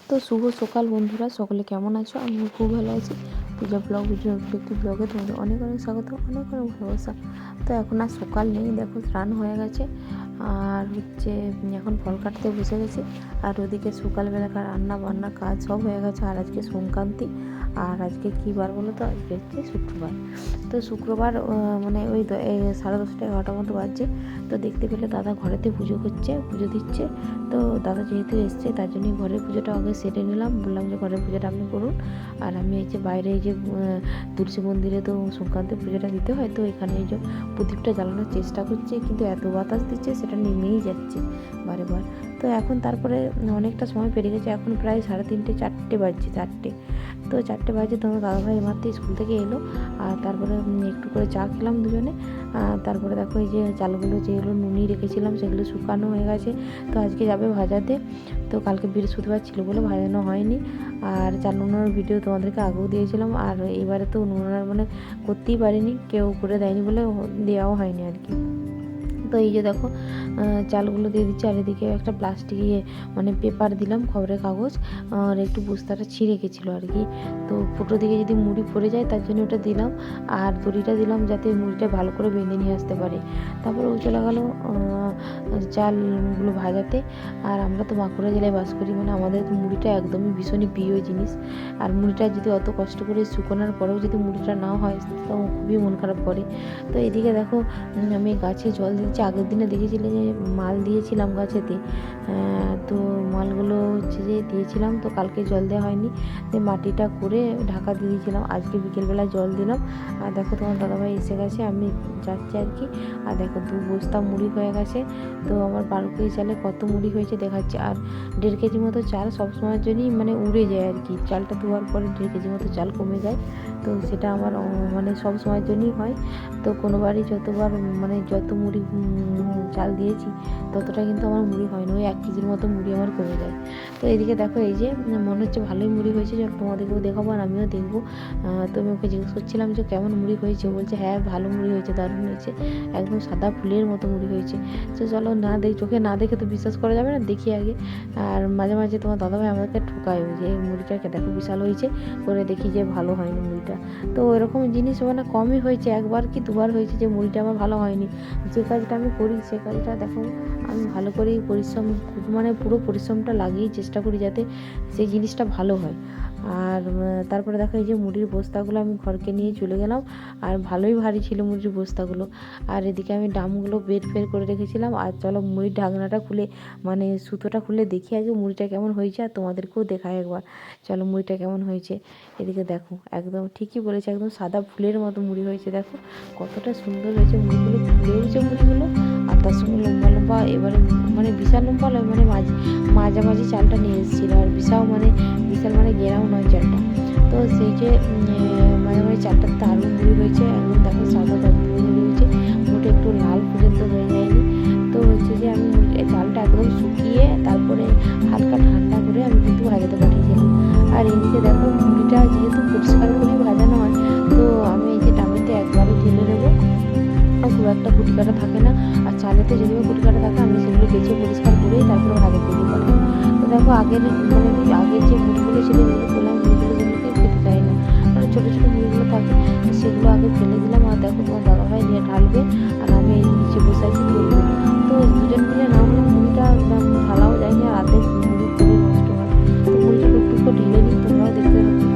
তো শুভ সকাল বন্ধুরা, সকলে কেমন আছো? আমি খুব ভালো আছি। পূজা ব্লগ ভিডিও একটি ব্লগে তোমাদের অনেক অনেক স্বাগত, অনেক অনেক ভালোবাসা। তো এখন আর সকাল নেই, দেখো স্নান হয়ে গেছে আর এখন ফল কাটতে বসে গেছি। আর ওদিকে সকালবেলাকার রান্না বান্না কাজ সব হয়ে গেছে। আর আজকে সংক্রান্তি, আর আজকে কী বার বলো তো? আজকে হচ্ছে শুক্রবার। তো শুক্রবার মানে ওই 10:30 11টার মতো বাজছে। তো দেখতে পেলে দাদা ঘরেতে পুজো দিচ্ছে। তো দাদা যেহেতু এসছে তার জন্যই ঘরের পুজোটা আগে সেরে নিলাম। বললাম যে ঘরের পুজোটা আপনি করুন, আর আমি এই যে বাইরে এই যে তুলসী মন্দিরে তো সংক্রান্তির পুজোটা দিতে হয়, তো এখানে এই যে প্রদীপটা জ্বালানোর চেষ্টা করছে, কিন্তু এত বাতাস দিচ্ছে সেটা নেমেই যাচ্ছে বারে বার। তো এখন তারপরে অনেকটা সময় পেরিয়ে গেছে, এখন প্রায় 3:30 4টে বাজছে। তো 4টে বাজে তোমার দাদাভাই মাত্র স্কুল থেকে এলো। আর তারপরে একটু করে চা খেলাম দুজনে। তারপরে দেখো এই যে চালগুলো যেগুলো নুনি রেখেছিলাম সেগুলো শুকানো হয়ে গেছে। তো আজকে যাবে ভাজাতে। তো কালকে বৃহস্পতিবার ছিল বলে ভাজানো হয়নি। আর চাল নুনার ভিডিও তোমাদেরকে আগেও দিয়েছিলাম, আর এবারে তো নুনার মানে করতেই পারিনি, কেউ করে দেয়নি বলে দেওয়াও হয়নি আর কি। তো এই যে দেখো চালগুলো দিয়ে দিচ্ছি। আর এদিকে একটা প্লাস্টিক মানে পেপার দিলাম, খবরের কাগজ, আর একটু বস্তাটা ছিঁড়ে গেছিলো আর কি। তো ফুটো দিকে যদি মুড়ি পড়ে যায় তার জন্য ওটা দিলাম, আর দড়িটা দিলাম যাতে মুড়িটা ভালো করে বেঁধে নিয়ে আসতে পারে। তারপরে ও চলে গেলো চালগুলো ভাজাতে। আর আমরা তো বাঁকুড়া জেলায় বাস করি, মানে আমাদের মুড়িটা একদমই ভীষণই প্রিয় জিনিস। আর মুড়িটা যদি অত কষ্ট করে শুকোনোর পরেও যদি মুড়িটা না হয় তো খুবই মন খারাপ করে। তো এদিকে দেখো আমি গাছে জল দিচ্ছি। আগের দিনে দেখেছিলে যে মাল দিয়েছিলাম গাছেতে, তো মালগুলো হচ্ছে যে দিয়েছিলাম, তো কালকে জল দেওয়া হয়নি, তাই মাটিটা করে ঢাকা দিয়ে দিয়েছিলাম। আজকে বিকেলবেলা জল দিলাম। আর দেখো তোমার দাদাভাই এসে গেছে, আমি যাচ্ছি আর কি। আর দেখো 2 বস্তা মুড়ি হয়ে গেছে। তো আমার 12 কেজি চালে কত মুড়ি হয়েছে দেখাচ্ছে। আর 1.5 কেজি মতো চাল সবসময়ের জন্যই মানে উড়ে যায় আর কি। চালটা ধোয়ার পরে 1.5 কেজি মতো চাল কমে যায়। তো সেটা আমার মানে সব সময়ের জন্যই হয়। তো কোনোবারই যতবার মানে যত মুড়ি চাল দিয়েছি ততটা কিন্তু আমার মুড়ি হয় না, ওই 1 কেজির মতো মুড়ি আমার কমে যায়। তো এদিকে দেখো এই যে মনে হচ্ছে ভালোই মুড়ি হয়েছে, যখন তোমাদেরকেও দেখাবো আর আমিও দেখবো। তো আমি ওকে জিজ্ঞেস করছিলাম যে কেমন মুড়ি হয়েছে, বলছে হ্যাঁ ভালো মুড়ি হয়েছে, দারুণ হয়েছে, একদম সাদা ফুলের মতো মুড়ি হয়েছে। তো চলো চোখে না দেখে তো বিশ্বাস করা যাবে না, দেখি আগে। আর মাঝে মাঝে তোমার দাদাভাই আমাদেরকে ঠোকায় যে এই মুড়িটাকে দেখো বিশাল হয়েছে, করে দেখি যে ভালো হয়নি মুড়িটা। তো এরকম জিনিস মানে কমই হয়েছে, 1বার কি 2বার হয়েছে যে মুড়িটা আমার ভালো হয়নি। যে কাজটা আমি করি সে কাজটা দেখো আমি ভালো করেই পরিশ্রম, মানে পুরো পরিশ্রমটা লাগিয়েই চেষ্টা করি যাতে সেই জিনিসটা ভালো হয়। আর তারপরে দেখো এই যে মুড়ির বস্তাগুলো আমি ঘরকে নিয়ে চলে গেলাম। আর ভালোই ভারী ছিল মুড়ির বস্তাগুলো। আর এদিকে আমি ডামগুলো বের করে রেখেছিলাম। আর চলো মুড়ির ঢাকনাটা খুলে মানে সুতোটা খুলে দেখি আগে মুড়িটা কেমন হয়েছে, আর তোমাদেরকেও দেখাই একবার। চলো মুড়িটা কেমন হয়েছে। এদিকে দেখো একদম ঠিকই বলেছে, একদম সাদা ফুলের মতো মুড়ি হয়েছে। দেখো কতটা সুন্দর হয়েছে মুড়িগুলো, ফুলেও যে মুড়িগুলো, আর তার সঙ্গে লম্বা লম্বা, এবারে মানে বিশাল লম্বা নয়, মানে মাঝামাঝি চালটা নিয়ে এসেছিলো। আর বিশাল মানে গেরাও নয় চালটা। তো সেই যে মাঝামাঝি চালটা দারুণ মুড়ি হয়েছে, একদম দেখো সাদা মুড়ি হয়েছে, মোটে একটু লাল পর্যন্ত হয়ে যায়নি। তো হচ্ছে যে আমি চালটা একদম শুকিয়ে তারপরে হালকা ঠান্ডা করে আমি কিন্তু ভাজাতে পাঠিয়েছিলাম। আর এদিকে দেখো মুড়িটা যেহেতু পরিষ্কার করেই ভাজানো হয়, তো আমি এই যে ডামিতে একবারে ঢেলে দেবো, খুব একটা কুটি কাটা থাকে না। আর চালেতে যদিও কুটি কাটা থাকে আমি সেগুলো বেছে পরিষ্কার করেই তারপরে ভাজা করে পাঠাই। তো দেখো আগের যে মুড়িগুলো ছিল যেগুলো করলাম, মুড়িগুলো যেগুলোকে খেতে চাই না, মানে ছোটো ছোটো মুড়িগুলো থাকে, তো সেগুলো আগে ফেলে দিলাম। আর দেখো তোমার দাদাভাই নিয়ে ঢালবে, আর আমি এই নিচে বসে আছি তুলবো। তো দুজন মিলে না হলে মুড়িটা ঢালাও যায়নি, আর আধেক মুড়ি পুরো নষ্ট হয়। তো মুড়িটা টুকটুকু ঢেলে নিই, তোমরাও দেখতে থাকো।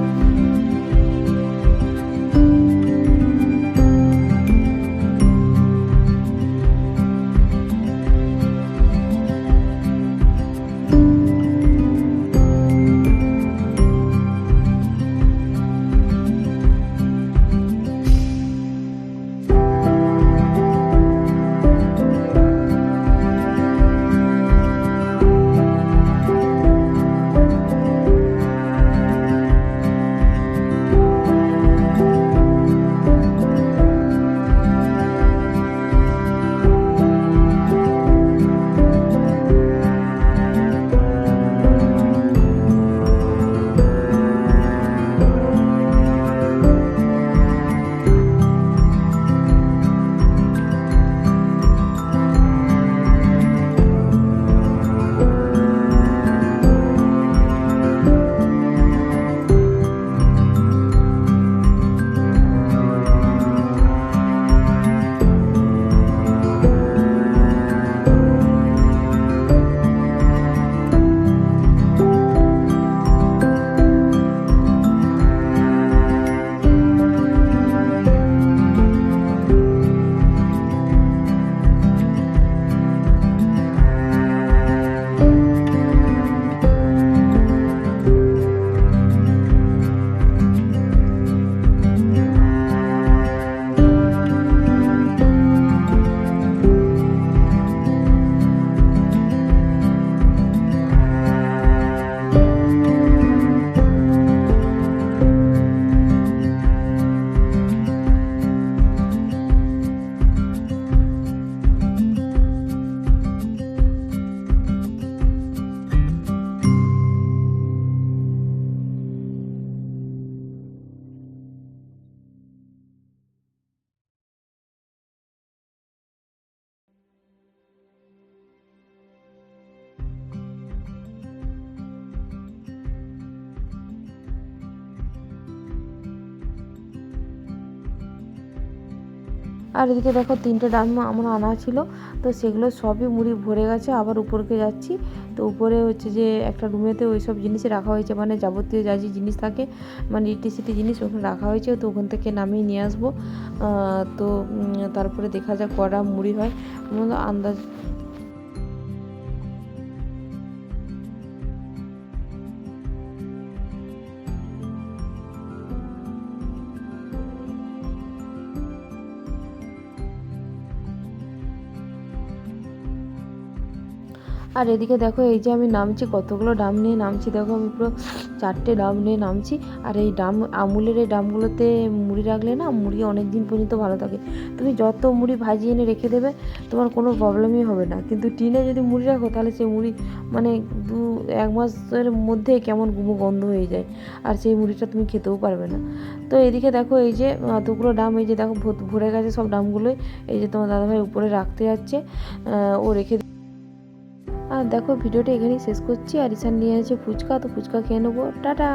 আর এদিকে দেখো 3টে ড্রাম আমার আনা ছিল, তো সেগুলো সবই মুড়ি ভরে গেছে। আবার উপরকে যাচ্ছি, তো উপরে হচ্ছে যে একটা রুমেতে ওই সব জিনিস রাখা হয়েছে, মানে যাবতীয় যা যে জিনিস থাকে, মানে ইটিসিটি জিনিস ওখানে রাখা হয়েছে। তো ওখান থেকে নামিয়ে নিয়ে আসবো। তো তারপরে দেখা যাক কটা মুড়ি হয় আন্দাজ। আর এদিকে দেখো এই যে আমি নামছি, কতগুলো ডাম নিয়ে নামছি, দেখো আমি পুরো 4টে ডাম নিয়ে নামছি। আর এই ডাম, আমুলের এই ডামগুলোতে মুড়ি রাখলে না, মুড়ি অনেক দিন পর্যন্ত ভালো থাকে। তুমি যত মুড়ি ভাজিয়ে এনে রেখে দেবে, তোমার কোনো প্রবলেমই হবে না। কিন্তু টিনে যদি মুড়ি রাখো, তাহলে সেই মুড়ি মানে 1 মাসের মধ্যে কেমন গুমো গন্ধ হয়ে যায়, আর সেই মুড়িটা তুমি খেতেও পারবে না। তো এদিকে দেখো এই যে এতগুলো ডাম, এই যে দেখো ভরে গেছে সব ডামগুলোই। এই যে তোমার দাদাভাই উপরে রাখতে যাচ্ছে, ও রেখে। আর দেখো ভিডিওটা এখানেই শেষ করছি। আর ঈশান নিয়ে আছে ফুচকা, তো ফুচকা খেয়ে নেবো। টাটা।